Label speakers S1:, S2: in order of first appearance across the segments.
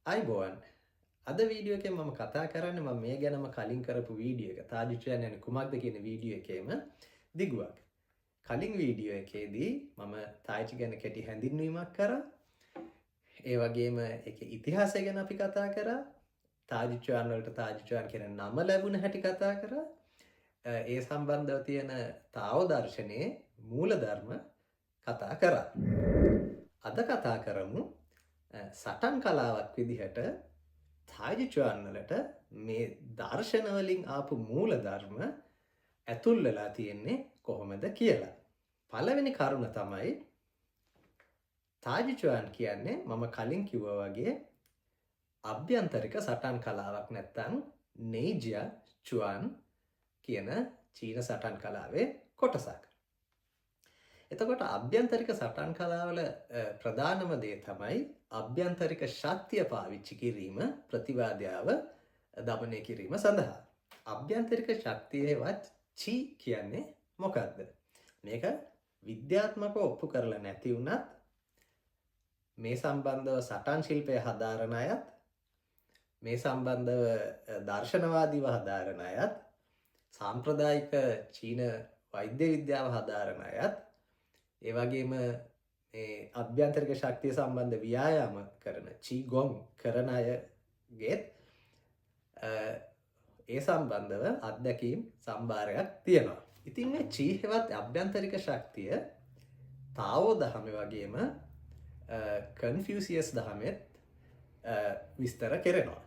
S1: අයිබෝවන් අද වීඩියෝ එකෙන් මම කතා කරන්න මේ ගැනම කලින් කරපු වීඩියෝ එක තාජිචයන් යන කුමක්ද කියන වීඩියෝ එකේම දිගුවක්. කලින් වීඩියෝ එකේදී මම තායිචි ගැන කෙටි හැඳින්වීමක් කරා. ඒ වගේම ඒකේ ඉතිහාසය ගැන අපි කතා කරා. තාජිචයන් වලට තාජිචයන් කියන නම ලැබුණ හැටි කතා කරා. ඒ සම්බන්ධව තියෙන තාව දර්ශනයේ මූලධර්ම කතා කරා. අද කතා කරමු සටන් කලාවක් විදිහට තායිචුවන් වලට මේ දර්ශන වලින් ආපු මූලධර්ම ඇතුල් වෙලා තියෙන්නේ කොහොමද කියලා. පළවෙනි කරුණ තමයි තායිචුවන් කියන්නේ මම කලින් කිව්වා වගේ අභ්‍යන්තරික සටන් කලාවක් නැත්නම් නෙයිජියා චුවන් කියන චීන සටන් කලාවේ කොටසක්. එතකොට අභ්‍යන්තරික සටන් කලාවල ප්‍රධානම දේ තමයි අභ්‍යන්තරික ශක්තිය පාවිච්චි කිරීම ප්‍රතිවාදයාව දමනය කිරීම සඳහා. අභ්‍යන්තරික ශක්තියවත් චි කියන්නේ මොකක්ද? මේක විද්‍යාත්මකව ඔප්පු කරලා නැති වුණත් මේ සම්බන්ධව සටන් ශිල්පය හදාරන අයත් මේ සම්බන්ධව දර්ශනවාදීව හදාරන අයත් සාම්ප්‍රදායික චීන වෛද්‍ය විද්‍යාව හදාරන අයත් ඒ වගේම මේ අභ්‍යන්තරික ශක්තිය සම්බන්ධ ව්‍යායාම කරන චීගොන් කරන අයගේ ඒ සම්බන්ධව අත්දැකීම් සම්භාරයක් තියෙනවා. ඉතින් මේ චී හෙවත් අභ්‍යන්තරික ශක්තිය තාවෝ දහමේ වගේම කන්ෆියුසියස් දහමෙත් විස්තර කෙරෙනවා.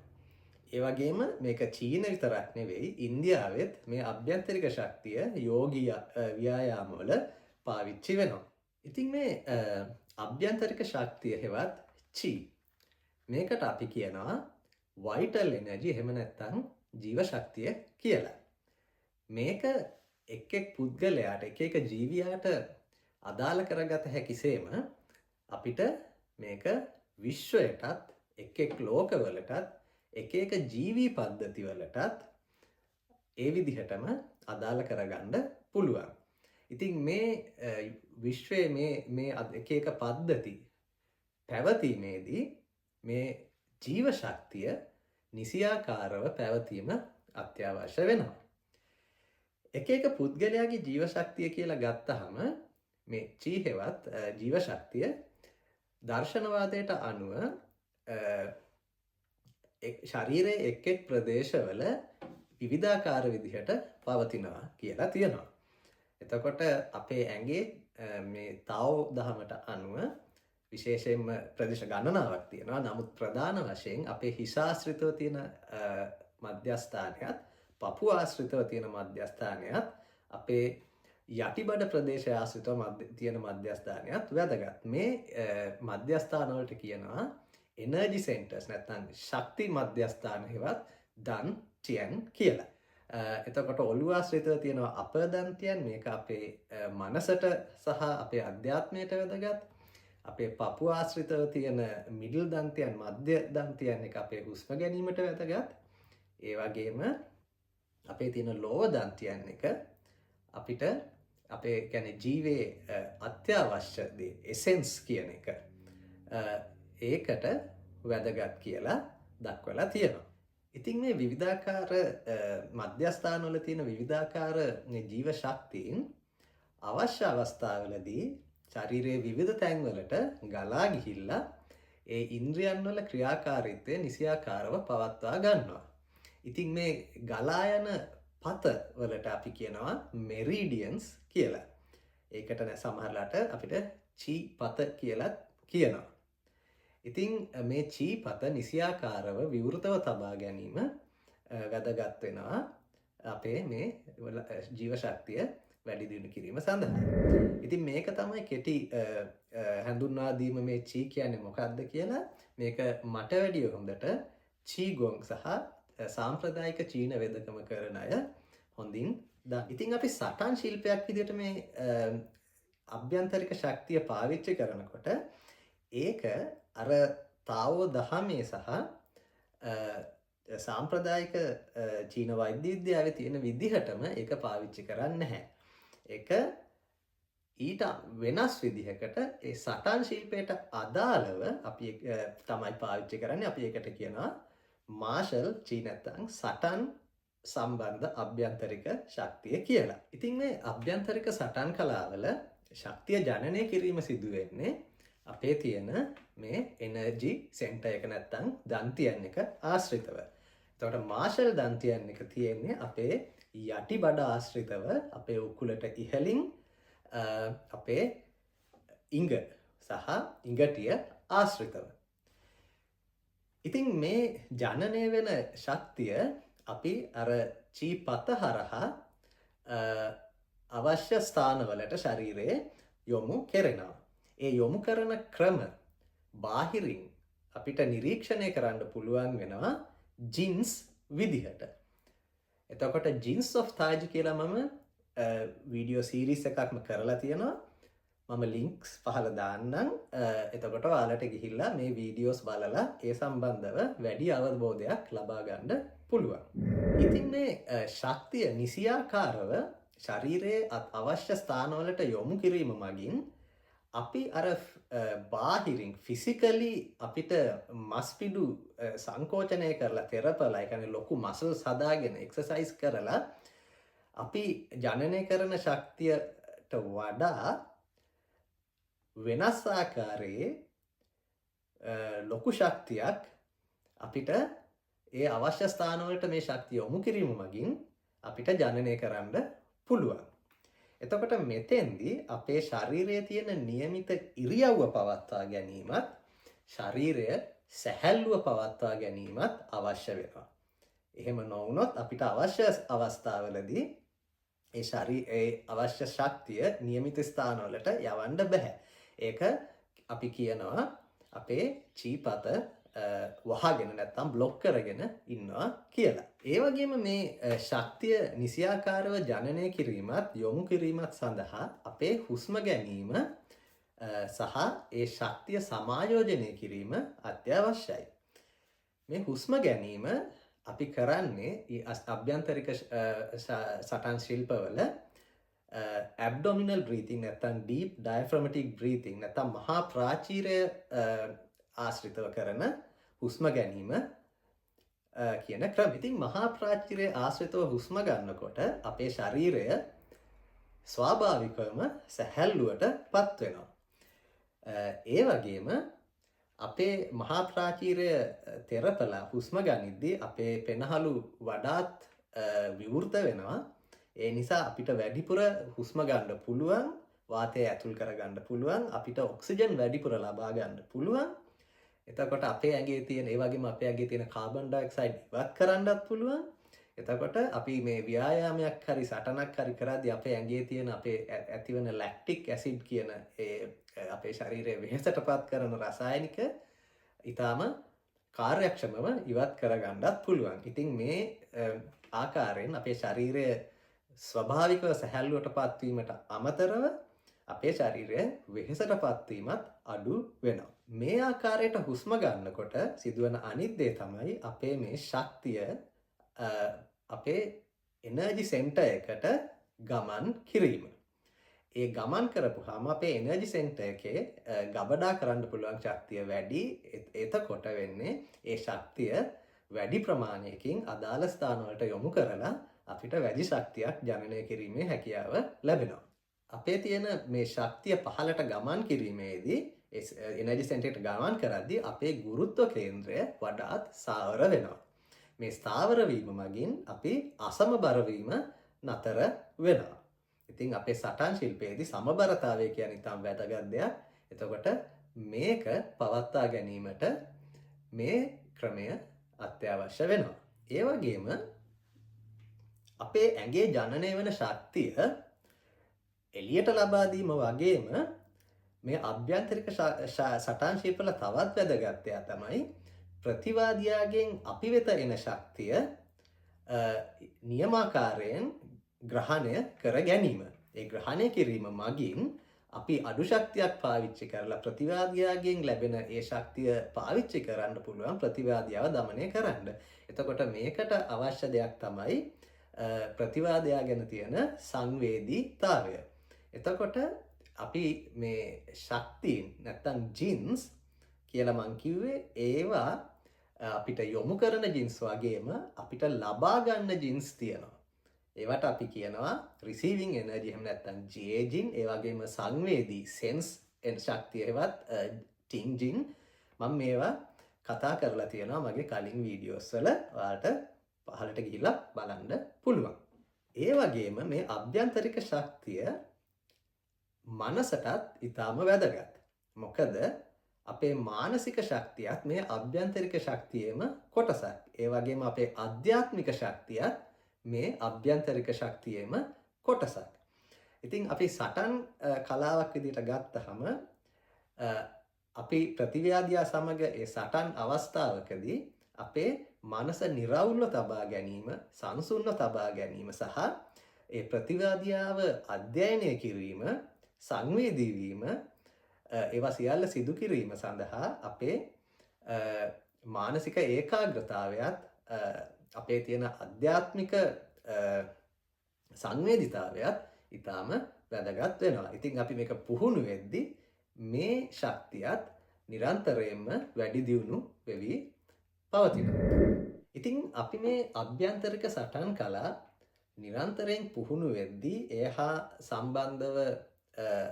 S1: ඒ වගේම මේක චීන විතරක් නෙවෙයි ඉන්දියාවෙත් මේ අභ්‍යන්තරික ශක්තිය යෝගී ව්‍යායාම වල පාවිච්චි වෙනවා. ඉතින් මේ අභ්‍යන්තරික ශක්තිය හෙවත් චි මේකට අපි කියනවා වයිටල් එනර්ජි එහෙම නැත්නම් ජීව ශක්තිය කියලා. මේක එක් එක් පුද්ගලයාට එක ජීවියාට අදාළ කරගත හැකිසේම අපිට මේක විශ්වයටත් එක් ලෝකවලටත් එක ජීවී පද්ධති වලටත් ඒ විදිහටම අදාළ කරගන්න පුළුවන්. ඉතින් මේ විශ්වයේ මේ එක පද්ධති පැවතීමේදී මේ ජීව ශක්තිය නිසියාකාරව පැවතීම අත්‍යවශ්‍ය වෙනවා. එක පුද්ගලයාගේ ජීව ශක්තිය කියලා ගත්තහම මේ චී හෙවත් ජීව ශක්තිය දර්ශනවාදයට අනුව ශරීරයේ එක් ප්‍රදේශවල විවිධාකාර විදිහට පවතිනවා කියලා තියෙනවා. එතකොට අපේ ඇඟේ මේ තාවෝ දහමට අනුව විශේෂයෙන්ම ප්‍රදේශ ගණනාවක් තියෙනවා. නමුත් ප්‍රධාන වශයෙන් අපේ හිස ආශ්‍රිතව තියෙන මධ්‍යස්ථානයත් පපුව ආශ්‍රිතව තියෙන මධ්‍යස්ථානයත් අපේ යටිබඩ ප්‍රදේශය ආශ්‍රිතව තියෙන මධ්‍යස්ථානයත් වැදගත්. මේ මධ්‍යස්ථාන වලට කියනවා එනර්ජි සෙන්ටර්ස් නැත්නම් ශක්ති මධ්‍යස්ථාන හෙවත් දන් ටියන් කියලා. එතකොට ඔළුව ආශ්‍රිතව තියෙනවා අපර් දන්තියන්. මේක අපේ මනසට සහ අපේ අධ්‍යාත්මයට වැදගත්. අපේ පපුව ආශ්‍රිතව තියෙන මිඩල් දන්තියන් මධ්‍ය දන්තියන් එක අපේ හුස්ම ගැනීමට වැදගත්. ඒ වගේම අපේ තියෙන ලෝව දන්තියන් එක අපිට අපේ කියන්නේ ජීවේ අත්‍යවශ්‍ය දේ එසෙන්ස් කියන එක ඒකට වැදගත් කියලා දක්වලා තියෙනවා. ඉතින් මේ විවිධාකාර මධ්‍යස්ථානවල තියෙන විවිධාකාර ජීව ශක්තියින් අවශ්‍ය අවස්ථාවලදී ශරීරයේ විවිධ තැන්වලට ගලා ගිහිල්ලා ඒ ඉන්ද්‍රියන් වල ක්‍රියාකාරීත්වය නිසියාකාරව පවත්වා ගන්නවා. ඉතින් මේ ගලා යන පත වලට අපි කියනවා මෙරිඩියන්ස් කියලා. ඒකට සමහරලාට අපිට චී පත කියලා කියනවා. ඉතින් මේ චී පත නිසියාකාරව විවෘතව තබා ගැනීම වැදගත් වෙනවා අපේ මේ ජීව ශක්තිය වැඩි දියුණු කිරීම සඳහා. ඉතින් මේක තමයි කෙටි හඳුන්වා දීම මේ චී කියන්නේ මොකක්ද කියලා. මේක මට වැඩිය හොඳට චීගොන් සහ සාම්ප්‍රදායික චීන වෙදකම කරන අය හොඳින් දන්න. ඉතින් අපි සටන් ශිල්පයක් විදිහට මේ අභ්‍යන්තරික ශක්තිය පාවිච්චි කරනකොට ඒක අර තාවෝ දහමේ සහ සාම්ප්‍රදායික චීන වෛද්‍ය විද්‍යාවේ තියෙන විදිහටම ඒක පාවිච්චි කරන්නේ නැහැ. ඒක ඊට වෙනස් විදිහකට ඒ සටන් ශිල්පයට අදාළව අපි තමයි පාවිච්චි කරන්නේ. අපි ඒකට කියනවා මාෂල් චී නැත්නම් සටන් සම්බන්ධ අභ්‍යන්තරික ශක්තිය කියලා. ඉතින් මේ අභ්‍යන්තරික සටන් කලාවල ශක්තිය ජනනය කිරීම සිදු වෙන්නේ අපේ තියෙන මේ එනර්ජි සෙන්ටර් එක නැත්නම් දන්තියන් එක ආශ්‍රිතව. එතකොට මාෂල් දන්තියන් එක තියෙන්නේ අපේ යටි බඩ ආශ්‍රිතව අපේ උකුලට ඉහළින් අපේ ඉඟ සහ ඉඟටිය ආශ්‍රිතව. ඉතින් මේ ජනනය වෙන ශක්තිය අපි අර චී පත හරහා අවශ්‍ය ස්ථානවලට ශරීරයේ යොමු කෙරෙනවා. ඒ යොමු කරන ක්‍රම බාහිරින් අපිට නිරීක්ෂණය කරන්න පුළුවන් වෙනවා ජින්ස් විදිහට. එතකොට ජින්ස් ඔෆ් තාජ් කියලා මම වීඩියෝ සීරීස් එකක්ම කරලා තියෙනවා. මම ලින්ක්ස් පහල දාන්නම්. එතකොට ඔයාලට ගිහිල්ලා මේ වීඩියෝස් බලලා ඒ සම්බන්ධව වැඩි අවබෝධයක් ලබා ගන්න පුළුවන්. ඉතින් මේ ශක්තිය නිසියාකාරව ශරීරයේ අවශ්‍ය ස්ථානවලට යොමු කිරීම මගින් අපි අර බාහිරින් ෆිසිකලි අපිට මස්පිඩු සංකෝචනය කරලා තෙරපලා, ඒ කියන්නේ ලොකු මසල්ස් හදාගෙන එක්සර්සයිස් කරලා අපි ජනනය කරන ශක්තියට වඩා වෙනස් ආකාරයේ ලොකු ශක්තියක් අපිට ඒ අවශ්‍ය ස්ථානවලට මේ ශක්තිය යොමු කිරීම මගින් අපිට ජනනය කරන්න පුළුවන්. එතකොට මෙතෙන්දී අපේ ශරීරයේ තියෙන નિયમિત ඉරියව්ව පවත්වා ගැනීමත් ශරීරය සැහැල්ලුව පවත්වා ගැනීමත් අවශ්‍ය වෙනවා. එහෙම නොවුනොත් අපිට අවශ්‍ය අවස්ථාවලදී ඒ අවශ්‍ය ශක්තිය નિયમિત ස්ථානවලට යවන්න බෑ. ඒක අපි කියනවා අපේ චීපත වහගෙන නැත්තම් බ්ලොක් කරගෙන ඉන්නවා කියලා. ඒ වගේම මේ ශක්තිය නිසියාකාරව ජනනය කිරීමත් යොමු කිරීමත් සඳහා අපේ හුස්ම ගැනීම සහ ඒ ශක්තිය සමායෝජනය කිරීම අත්‍යවශ්‍යයි. මේ හුස්ම ගැනීම අපි කරන්නේ අභ්‍යන්තරික සටන් ශිල්පවල abdominal breathing නැත්නම් deep diaphragmatic breathing නැත්නම් මහා ප්‍රාචීරය ආශ්‍රිතව කරන හුස්ම ගැනීම කියන ක්‍රම. ඉතින් මහා ප්‍රාචීරය ආශ්‍රිතව හුස්ම ගන්නකොට අපේ ශරීරය ස්වාභාවිකවම සැහැල්ලුවට පත් වෙනවා. ඒ වගේම අපේ මහා ප්‍රාචීරය තෙරපලා හුස්ම ගනිද්දී අපේ පෙනහළු වඩාත් විවෘත වෙනවා. ඒ නිසා අපිට වැඩිපුර හුස්ම ගන්න පුළුවන්, වාතය ඇතුල් කරගන්න පුළුවන්, අපිට ඔක්සිජන් වැඩිපුර ලබා ගන්න පුළුවන්. එතකොට අපේ ඇඟේ තියෙන ඒ වගේම අපේ ඇඟේ තියෙන කාබන් ඩයොක්සයිඩ් ඉවත් කරන්නත් පුළුවන්. එතකොට අපි මේ ව්‍යායාමයක් හරි සටනක් හරි කරද්දී අපේ ඇඟේ තියෙන අපේ ඇතිවන ලැක්ටික් ඇසිඩ් කියන අපේ ශරීරයේ වෙහෙසටපත් කරන රසායනික ඊටාම කාර්යක්ෂමව ඉවත් කරගන්නත් පුළුවන්. ඉතින් මේ ආකාරයෙන් අපේ ශරීරය ස්වභාවිකව සැහැල්ලුවට පත්වීමට අමතරව අපේ ශරීරය වෙහෙසටපත් වීමත් අඩු වෙනවා. මේ ආකාරයට හුස්ම ගන්නකොට සිදුවන අනිත් දේ තමයි අපේ මේ ශක්තිය අපේ එනර්ජි සෙන්ටර් එකට ගමන් කිරීම. ඒ ගමන් කරපුවාම අපේ එනර්ජි සෙන්ටර් එකේ ගබඩා කරන්න පුළුවන් ශක්තිය වැඩි. එතකොට වෙන්නේ ඒ ශක්තිය වැඩි ප්‍රමාණයකින් අදාළ ස්ථානවලට යොමු කරලා අපිට වැඩි ශක්තියක් ජනනය කිරීමේ හැකියාව ලැබෙනවා. අපේ තියෙන මේ ශක්තිය පහළට ගමන් කිරීමේදී එනර්ජි සෙන්ටරයට ගමන් කරද්දී අපේ ගුරුත්ව කේන්ද්‍රය වඩාත් ස්ථාවර වෙනවා. මේ ස්ථාවර වීම මගින් අපි අසමබර වීම නතර වෙනවා. ඉතින් අපේ සටන් ශිල්පයේදී සමබරතාවය කියන්නේ ඉතාම වැදගත් දෙයක්. එතකොට මේක පවත්වා ගැනීමට මේ ක්‍රමය අත්‍යවශ්‍ය වෙනවා. ඒ වගේම අපේ ඇඟේ ජනනය වෙන ශක්තිය එළියට ලබා දීම වගේම මේ අභ්‍යන්තරික සටන් ශිල්පවල තවත් වැදගත් දෙයක් තමයි ප්‍රතිවාදියාගෙන් අපි වෙත එන ශක්තිය නියමාකාරයෙන් ග්‍රහණය කර ගැනීම. ඒ ග්‍රහණය කිරීම මගින් අපි අඩු ශක්තියක් පාවිච්චි කරලා ප්‍රතිවාදියාගෙන් ලැබෙන ඒ ශක්තිය පාවිච්චි කරන්න පුළුවන් ප්‍රතිවාදියාව দমনය කරන්න. එතකොට මේකට අවශ්‍ය දෙයක් තමයි ප්‍රතිවාදයා ගැන තියෙන සංවේදීතාවය. එතකොට අපි මේ ශක්තියින් නැත්තම් ජින්ස් කියලා මං කිව්වේ ඒවා අපිට යොමු කරන ජින්ස් වගේම අපිට ලබා ගන්න ජින්ස් තියෙනවා. ඒවට අපි කියනවා රිසීවිං එනර්ජි එහෙම නැත්නම් ජේජින් ඒ වගේම සංවේදී සෙන්ස් ශක්තියවත් ටින්ජින් මම මේවා කතා කරලා තියෙනවා මගේ කලින් වීඩියෝස් වල ඔයාලට පහළට ගිහිල්ලා බලන්න පුළුවන්. ඒ වගේම මේ අභ්‍යන්තරික ශක්තිය මනසටත් ඊටාම වැදගත්. මොකද අපේ මානසික ශක්තියත් මේ අභ්‍යන්තරික ශක්තියේම කොටසක්. ඒ වගේම අපේ ආධ්‍යාත්මික ශක්තියත් මේ අභ්‍යන්තරික ශක්තියේම කොටසක්. ඉතින් අපි සටන් කලාවක් විදිහට ගත්තහම අපි ප්‍රතිව්‍යාධියා සමග ඒ සටන් අවස්ථාවකදී අපේ මනස නිරවුල්ව තබා ගැනීම, සංසුන්ව තබා ගැනීම සහ ඒ ප්‍රතිව්‍යාධියාව අධ්‍යයනය කිරීම, සංවේදී වීම ඒවා සියල්ල සිදු කිරීම සඳහා අපේ මානසික ඒකාග්‍රතාවයත් අපේ තියෙන අධ්‍යාත්මික සංවේදීතාවයත් ඊටාම වැදගත් වෙනවා. ඉතින් අපි මේක පුහුණු වෙද්දී මේ ශක්තියත් නිරන්තරයෙන්ම වැඩි දියුණු වෙවි පවතිනවා. ඉතින් අපි මේ අභ්‍යන්තරික සටන් කලා නිරන්තරයෙන් පුහුණු වෙද්දී ඒ හා සම්බන්ධව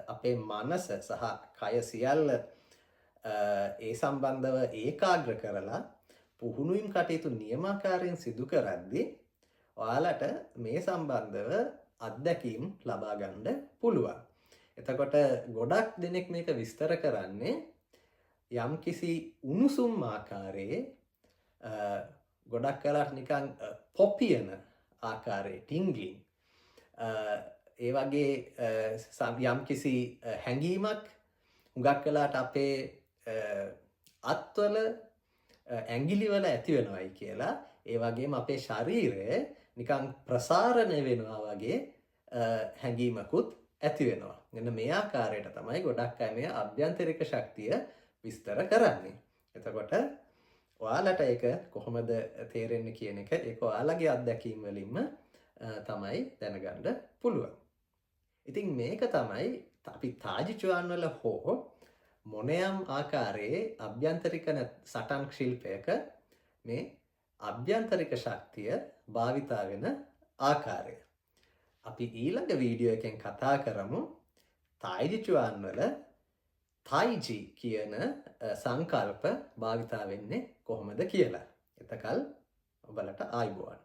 S1: අපේ මනස සහ කය සියල්ල ඒ සම්බන්ධව ඒකාග්‍ර කරලා පුහුණුවීම් කටයුතු නියමාකාරයෙන් සිදු කරද්දී ඔයාලට මේ සම්බන්ධව අත්දැකීම් ලබා ගන්න පුළුවන්. එතකොට ගොඩක් දෙනෙක් මේක විස්තර කරන්නේ යම්කිසි උණුසුම් ආකාරයේ ගොඩක් කලක් නිකන් පොපියන ආකාරයේ ටින්ග්ලින් ඒ වගේ යම්කිසි හැඟීමක් හුඟක් වෙලාට අපේ අත්වල ඇඟිලිවල ඇති වෙනවයි කියලා ඒ වගේම අපේ ශරීරය නිකන් ප්‍රසාරණය වෙනවා වගේ හැඟීමකුත් ඇති වෙනවා. මෙන්න මේ ආකාරයට තමයි ගොඩක් අය මේ අභ්‍යන්තරික ශක්තිය විස්තර කරන්නේ. එතකොට ඔයාලට ඒක කොහොමද තේරෙන්නේ කියන එක ඒක ඔයාලගේ අත්දැකීම් වලින්ම තමයි දැනගන්න පුළුවන්. ඉතින් මේක තමයි අපි තාජිචුවන් වල හෝ මොනයම් ආකාරයේ අභ්‍යන්තරික සටන් ශිල්පයක මේ අභ්‍යන්තරික ශක්තිය භාවිතා වෙන ආකාරය. අපි ඊළඟ වීඩියෝ එකෙන් කතා කරමු තායිජිචුවන් වල තයිජි කියන සංකල්ප භාවිතා වෙන්නේ කොහොමද කියලා. එතකල් ඔබලට ආයුබෝවන්.